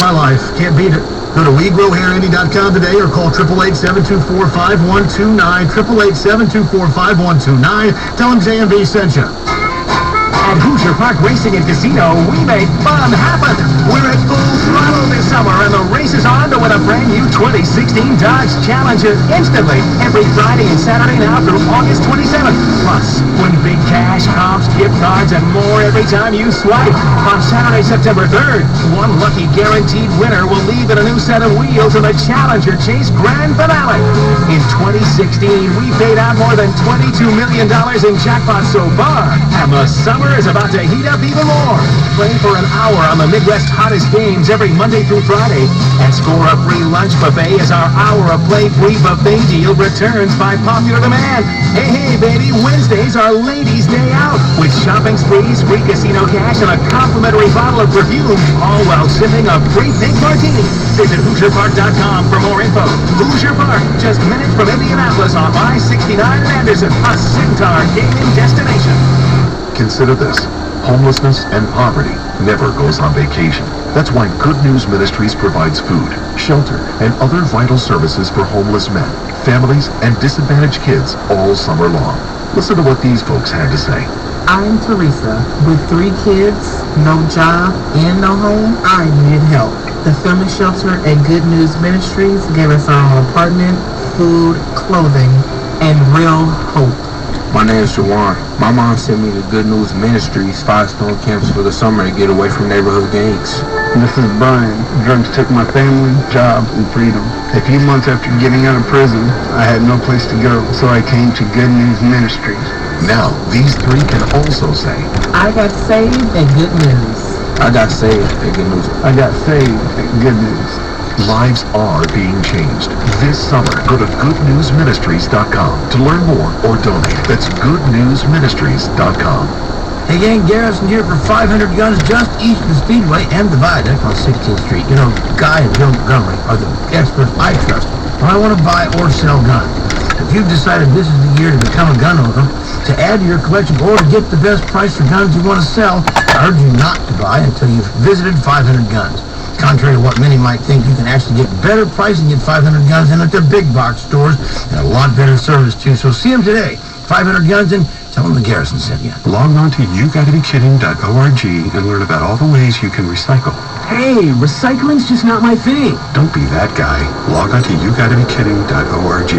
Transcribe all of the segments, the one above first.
our life. Can't beat it. Go to WeGrowHairIndy.com today or call 888-724-5129, 888-724-5129. Tell them JMV sent you. At Hoosier Park Racing and Casino, we make fun happen. We're at full throttle this summer, and the race is on to win a brand new 2016 Dodge Challenger instantly every Friday and Saturday now through August 27th. Plus, win big cash, comps, gift cards, and more every time you swipe. On Saturday, September 3rd, one lucky guaranteed winner will leave in a new set of wheels in the Challenger Chase Grand Finale. In 2016, we paid out more than $22 million in jackpots so far, and the summer is about to heat up even more. Play for an hour on the Midwest hottest games every Monday through Friday and score a free lunch buffet as our hour of play free buffet deal returns by popular demand. Hey, baby, Wednesdays are ladies' day out with shopping sprees, free casino cash, and a complimentary bottle of perfume, all while sipping a free pink martini. Visit HoosierPark.com for more info. Hoosier Park, just minutes from Indianapolis on I-69 and Anderson, a Centaur gaming destination. Consider this. Homelessness and poverty never goes on vacation. That's why Good News Ministries provides food, shelter, and other vital services for homeless men, families, and disadvantaged kids all summer long. Listen to what these folks had to say. I'm Teresa. With 3 kids, no job, and no home, I needed help. The family shelter at Good News Ministries gave us our own apartment, food, clothing, and real hope. My name is Showion. My mom sent me to Good News Ministries Firestone campus for the summer to get away from neighborhood gangs. This is Brian. Drugs took my family, job, and freedom. A few months after getting out of prison, I had no place to go, so I came to Good News Ministries. Now, these 3 can also say, I got saved at Good News. I got saved at Good News. I got saved at Good News. lives are being changed. This summer, go to goodnewsministries.com to learn more or donate. That's goodnewsministries.com. Hey gang, Garrison here for 500 Guns just east of the Speedway and the Viaduct on 16th Street. You know, Guy and Bill Montgomery are the experts I trust when I want to buy or sell guns. If you've decided this is the year to become a gun owner, to add to your collection, or to get the best price for guns you want to sell, I urge you not to buy until you've visited 500 Guns. Contrary to what many might think, you can actually get better price and get 500 Guns in at their big box stores and a lot better service too. So see them today. 500 Guns, and tell them the Garrison sent you. Log on to yougottabekidding.org and learn about all the ways you can recycle. Hey, recycling's just not my thing. Don't be that guy. Log on to yougottabekidding.org.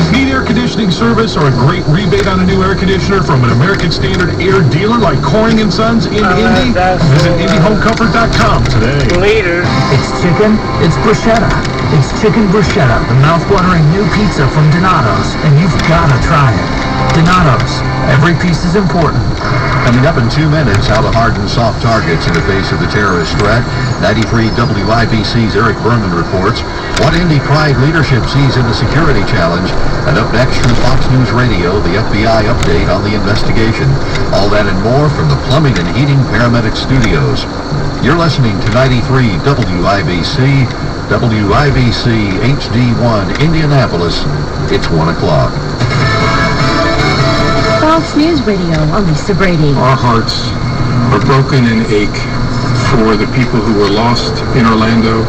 Need air conditioning service or a great rebate on a new air conditioner from an American Standard air dealer like Coring & Sons in Indy? Visit IndyHomeComfort.com today. Later. It's chicken, it's bruschetta. It's chicken bruschetta, the mouth-watering new pizza from Donato's, and you've got to try it. Donato's. Every piece is important. Coming up in 2 minutes, how to harden soft targets in the face of the terrorist threat. 93 WIBC's Eric Berman reports what Indy Pride leadership sees in the security challenge. And up next from Fox News Radio, the FBI update on the investigation. All that and more from the Plumbing and Heating Paramedic Studios. You're listening to 93 WIBC, WIBC HD1 Indianapolis. It's 1 o'clock. Fox News Radio, I'm Lisa Brady. Our hearts are broken and ache for the people who were lost in Orlando,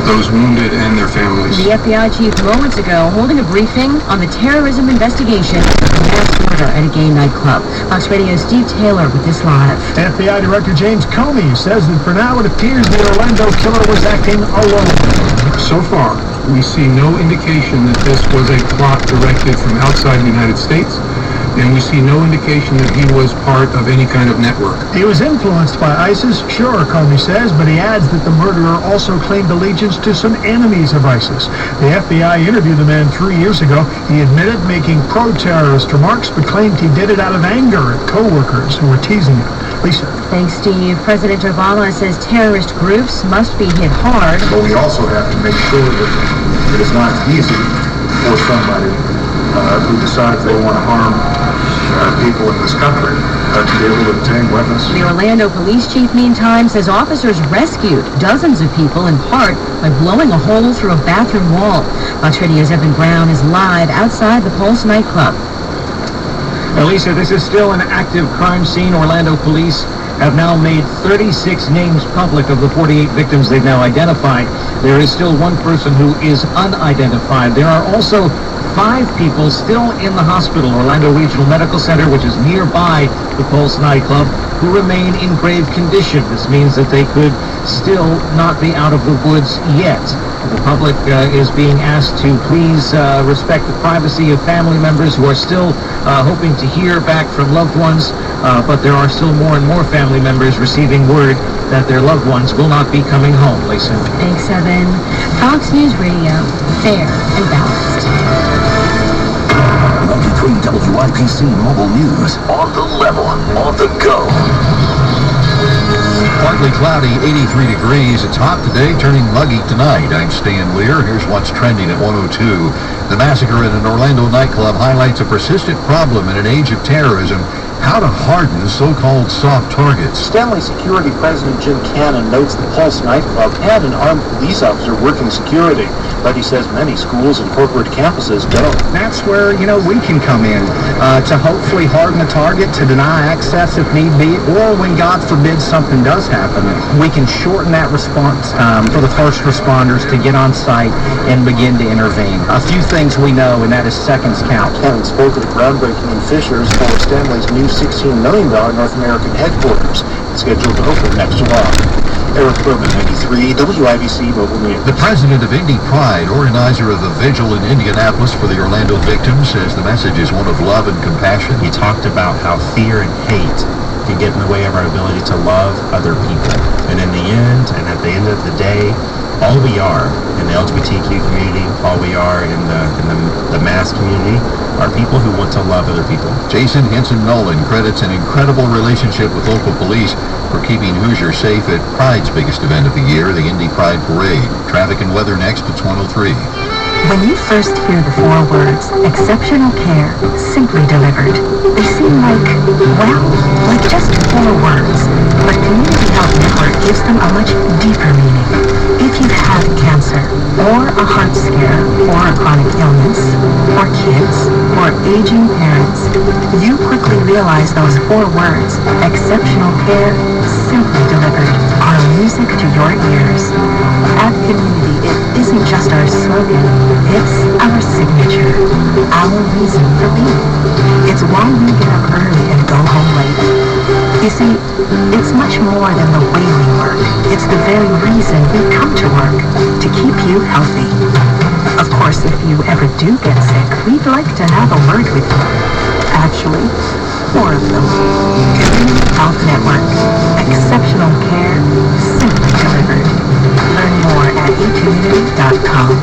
those wounded and their families. The FBI chief moments ago holding a briefing on the terrorism investigation of the mass murder at a gay nightclub. Fox Radio's Steve Taylor with this live. FBI Director James Comey says that for now it appears the Orlando killer was acting alone. So far, we see no indication that this was a plot directed from outside the United States, and we see no indication that he was part of any kind of network. He was influenced by ISIS, sure, Comey says, but he adds that the murderer also claimed allegiance to some enemies of ISIS. The FBI interviewed the man 3 years ago. He admitted making pro-terrorist remarks, but claimed he did it out of anger at co-workers who were teasing him. Lisa. Thanks, Steve. President Obama says terrorist groups must be hit hard. But we also have to make sure that it is not easy for somebody who decides they want to harm people in this country to be able to obtain weapons. The Orlando police chief, meantime, says officers rescued dozens of people in part by blowing a hole through a bathroom wall. Fox Radio's Evan Brown is live outside the Pulse nightclub. Now, Lisa, this is still an active crime scene. Orlando police have now made 36 names public of the 48 victims they've now identified. There is still one person who is unidentified. There are also 5 people still in the hospital, Orlando Regional Medical Center, which is nearby the Pulse nightclub, who remain in grave condition. This means that they could still not be out of the woods yet. The public is being asked to please respect the privacy of family members who are still hoping to hear back from loved ones, but there are still more and more family members receiving word that their loved ones will not be coming home. Lisa. Thanks, Evan. Fox News Radio, fair and balanced. 93 WIPC Mobile News. On the level, on the go. Partly cloudy, 83 degrees. It's hot today, turning muggy tonight. I'm Stan Lear. Here's what's trending at 102. The massacre at an Orlando nightclub highlights a persistent problem in an age of terrorism. How to harden so-called soft targets. Stanley Security President Jim Cannon notes the Pulse nightclub had an armed police officer working security, but he says many schools and corporate campuses don't. That's where, we can come in to hopefully harden the target, to deny access if need be, or when God forbid something does happen, we can shorten that response for the first responders to get on site and begin to intervene. A few things we know, and that is seconds count. Cannon spoke at a groundbreaking in Fishers for Stanley's new $16 million North American headquarters. It's scheduled to open next July. Eric Berman, 93 WIBC Mobile News. The president of Indy Pride, organizer of a vigil in Indianapolis for the Orlando victims, says the message is one of love and compassion. He talked about how fear and hate can get in the way of our ability to love other people. And in the end, and at the end of the day, all we are in the LGBTQ community, all we are in the mass community, are people who want to love other people. Jason Henson Nolan credits an incredible relationship with local police for keeping Hoosiers safe at Pride's biggest event of the year, the Indy Pride Parade. Traffic and weather next at 103. When you first hear the 4 words, exceptional care, simply delivered, they seem like just 4 words. But Community Health Network gives them a much deeper meaning. If you've had cancer, or a heart scare, or a chronic illness, or kids, or aging parents, you quickly realize those 4 words, exceptional care, simply delivered, are music to your ears. At Community, it isn't just our slogan, it's our signature, our reason for being. It's why we get up early and go home late. You see, it's much more than the way we work. It's the very reason we come to work, to keep you healthy. Of course, if you ever do get sick, we'd like to have a word with you. Actually, 4 of them. Community Health Network. Exceptional care, simply delivered. Learn more at ecommunity.com.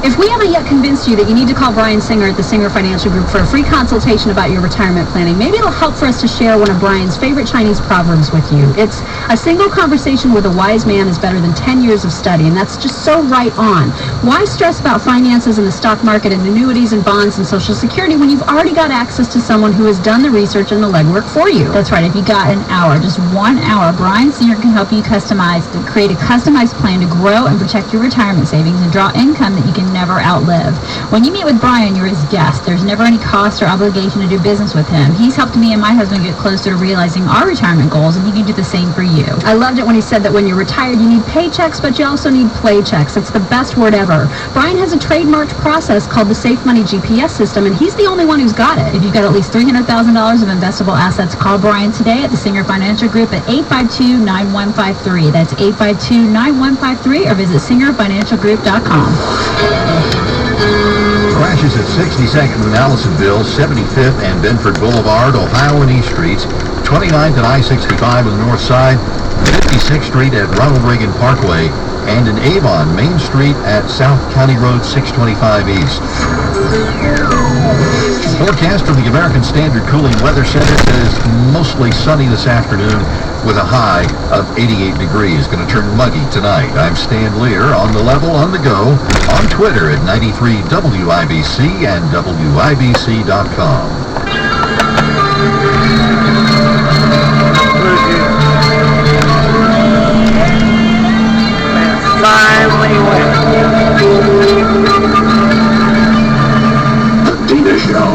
If we haven't yet convinced you that you need to call Brian Singer at the Singer Financial Group for a free consultation about your retirement planning, maybe it'll help for us to share one of Brian's favorite Chinese proverbs with you. It's a single conversation with a wise man is better than 10 years of study, and that's just so right on. Why stress about finances and the stock market and annuities and bonds and Social Security when you've already got access to someone who has done the research and the legwork for you? That's right. If you got an hour, just 1 hour, Brian Singer can help you create a customized plan to grow and protect your retirement savings and draw income that you can never outlive. When you meet with Brian, you're his guest. There's never any cost or obligation to do business with him. He's helped me and my husband get closer to realizing our retirement goals, and he can do the same for you. I loved it when he said that when you're retired, you need paychecks, but you also need play checks. It's the best word ever. Brian has a trademarked process called the Safe Money GPS system, and he's the only one who's got it. If you've got at least $300,000 of investable assets, call Brian today at the Singer Financial Group at 852-9153. That's 852-9153, or visit singerfinancialgroup.com. Crashes at 62nd and Allisonville, 75th and Benford Boulevard, Ohio and East Streets, 29th and I-65 on the north side, 56th Street at Ronald Reagan Parkway, and in Avon, Main Street at South County Road 625 East. Forecast from the American Standard Cooling Weather Center says mostly sunny this afternoon with a high of 88 degrees. Going to turn muggy tonight. I'm Stan Lear, on the level, on the go, on Twitter at 93WIBC and WIBC.com. Finally went. The Dina Show.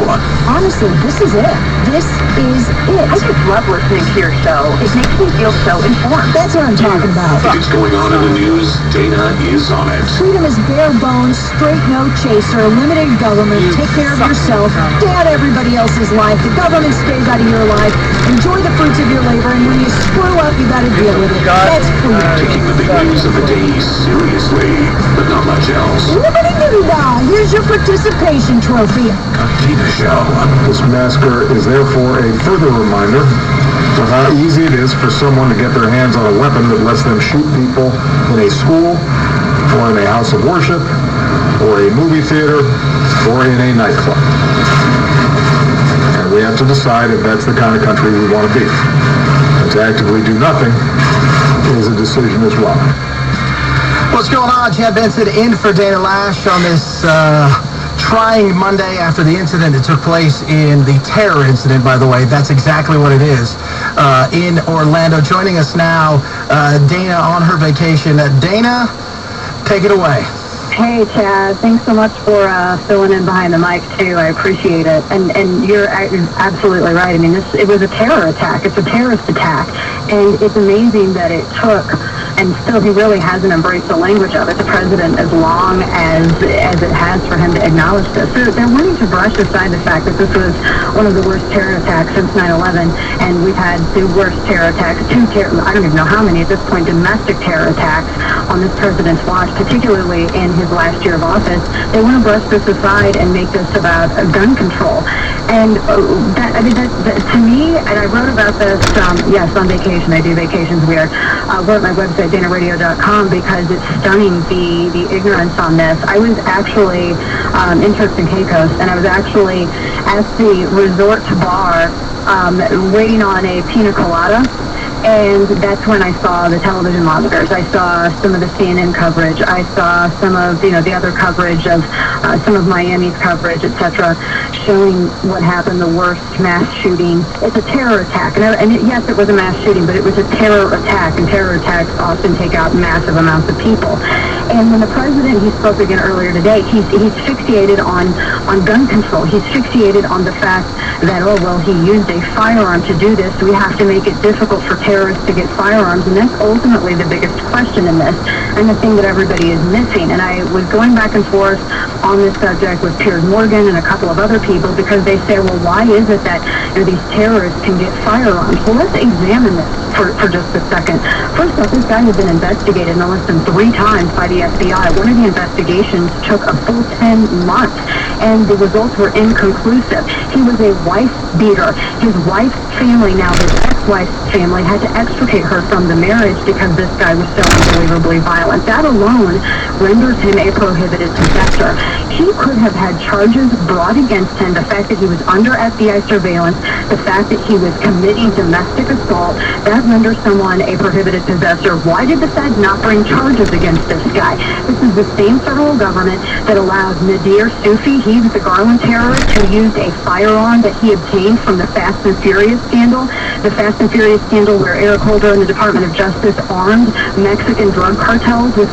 Honestly, this is it. This is it. I just love listening to your show. It makes me feel so informed. That's what I'm talking about. If it's going on in the news, Dana is on it. Freedom is bare bones, straight no chaser, limited government, take care of yourself, stay out of everybody else's life, the government stays out of your life, enjoy the fruits of your labor, and when you screw up, you gotta deal with it. That's freedom. Taking the big news of the day seriously, but not much else. Here's your participation trophy. Dana Show. This massacre is therefore a further reminder of how easy it is for someone to get their hands on a weapon that lets them shoot people in a school, or in a house of worship, or a movie theater, or in a nightclub. And we have to decide if that's the kind of country we want to be. And to actively do nothing is a decision as well. What's going on? Chad Benson in for Dana Lash on this trying Monday after the incident that took place in the terror incident, by the way. That's exactly what it is, in Orlando. Joining us now, Dana on her vacation. Dana, take it away. Hey, Chad. Thanks so much for filling in behind the mic, too. I appreciate it. And you're absolutely right. I mean, it was a terror attack. It's a terrorist attack. And it's amazing that it took, and still he really hasn't embraced the language of it, the president, as long as it has for him to acknowledge this. They're wanting to brush aside the fact that this was one of the worst terror attacks since 9/11, and we've had the worst terror attacks, I don't even know how many at this point, domestic terror attacks on this president's watch, particularly in his last year of office. They want to brush this aside and make this about gun control. And that to me, and I wrote about this, yes, on vacation. I do vacations weird. I wrote my website, danaradio.com, because it's stunning the ignorance on this. I was actually in Turks and Caicos, and I was actually at the resort bar waiting on a pina colada. And that's when I saw the television monitors. I saw some of the CNN coverage. I saw some of the other coverage of some of Miami's coverage, etc., showing what happened, the worst mass shooting. It's a terror attack. Yes, it was a mass shooting, but it was a terror attack, and terror attacks often take out massive amounts of people. And when the president, he spoke again earlier today, he's fixated on gun control. He's fixated on the fact that, he used a firearm to do this, so we have to make it difficult for terrorists to get firearms, and that's ultimately the biggest question in this, and the thing that everybody is missing. And I was going back and forth on this subject with Piers Morgan and a couple of other people, because they say, well, why is it that these terrorists can get firearms? Well, let's examine this for just a second. First off, this guy has been investigated no less than 3 times by the FBI. One of the investigations took a full 10 months, and the results were inconclusive. He was a wife beater. His wife's family, now his ex-wife's family, had to extricate her from the marriage because this guy was so unbelievably violent. That alone renders him a prohibited possessor. He could have had charges brought against him, the fact that he was under FBI surveillance, the fact that he was committing domestic assault, that renders someone a prohibited possessor. Why did the Fed not bring charges against this guy? This is the same federal government that allowed Nadir Sufi, he was the Garland terrorist who used a firearm that he obtained from the Fast and Furious scandal. The Fast and Furious scandal where Eric Holder and the Department of Justice armed Mexican drug cartels with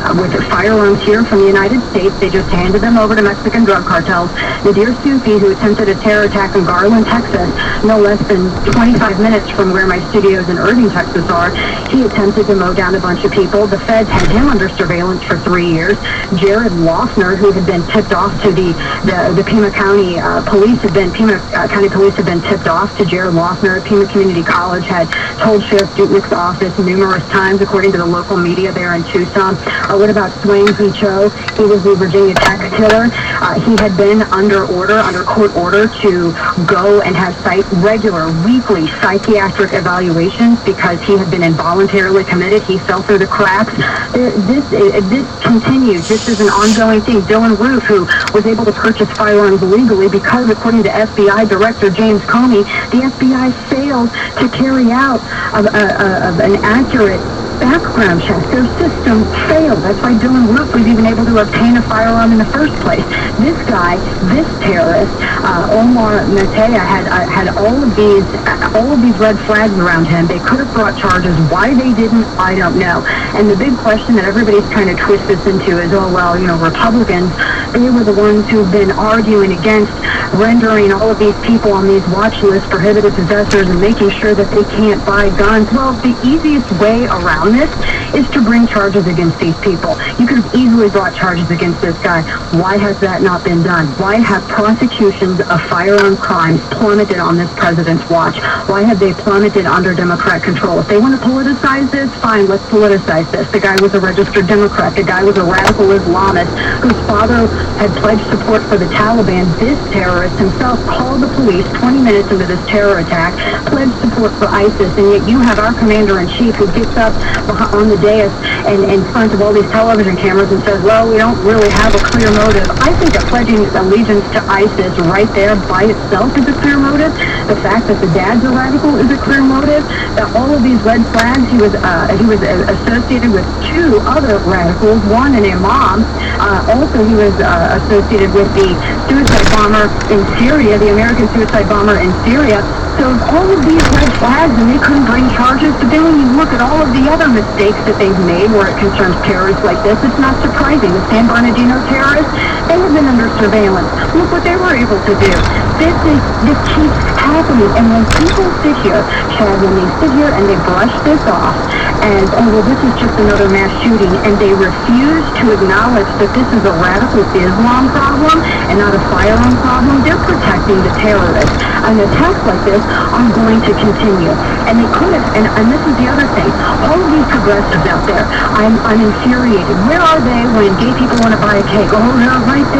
firearms here from the United States. They just handed them over to Mexican drug cartels. Nadir Sufi, who attempted a terror attack in Garland, Texas, no less than 25 minutes from where my studios in Irving, Texas are, he attempted to mow down a bunch of people. The feds had him under surveillance for 3 years. Jared Loeffner, who had been tipped off to the Pima County police had been tipped off to Jared Loeffner. Pima Community College had told Sheriff Dutnick's office numerous times, according to the local media there in Tucson. What about Swain P. Cho? He was the Virginia Tech killer. He had been under court order to go and have regular weekly psychiatric evaluations because he had been involuntarily committed. He fell through the cracks. This continues. This is an ongoing thing. Dylan Roof, who was able to purchase firearms illegally because, according to FBI Director James Comey, the FBI failed to carry out an accurate background checks. Their system failed. That's why Dylan Roof was even able to obtain a firearm in the first place. This guy, this terrorist, Omar Natea, had all of these red flags around him. They could have brought charges. Why they didn't, I don't know. And the big question that everybody's trying to twist this into is, oh, well, Republicans, they were the ones who've been arguing against rendering all of these people on these watch lists prohibited possessors and making sure that they can't buy guns. Well, the easiest way around this is to bring charges against these people. You could have easily brought charges against this guy. Why has that not been done? Why have prosecutions of firearm crimes plummeted on this president's watch? Why have they plummeted under Democrat control? If they want to politicize this, fine, let's politicize this. The guy was a registered Democrat. The guy was a radical Islamist whose father had pledged support for the Taliban. This terrorist himself called the police 20 minutes into this terror attack, pledged support for ISIS, and yet you have our commander-in-chief who gets up on the dais and in front of all these television cameras and says, well, we don't really have a clear motive. I think that pledging allegiance to ISIS right there by itself is a clear motive. The fact that the dad's a radical is a clear motive. That all of these red flags, he was associated with two other radicals, one an imam. Also, he was associated with the suicide bomber in Syria, the American suicide bomber in Syria. So all of these red flags, and they couldn't bring charges. But then when you look at all of the other mistakes that they've made where it concerns terrorists like this, it's not surprising. The San Bernardino terrorists, they have been under surveillance. Look what they were able to do. This keeps happening. And when people sit here, Chad, when they sit here and they brush this off as, oh, well, this is just another mass shooting, and they refuse to acknowledge that this is a radical Islam problem and not a firearm problem, they're protecting the terrorists. And attacks like this are going to continue. And they could have, and this is the other thing, all of these progressives out there, I'm infuriated. Where are they when gay people want to buy a cake? Oh, they're right there.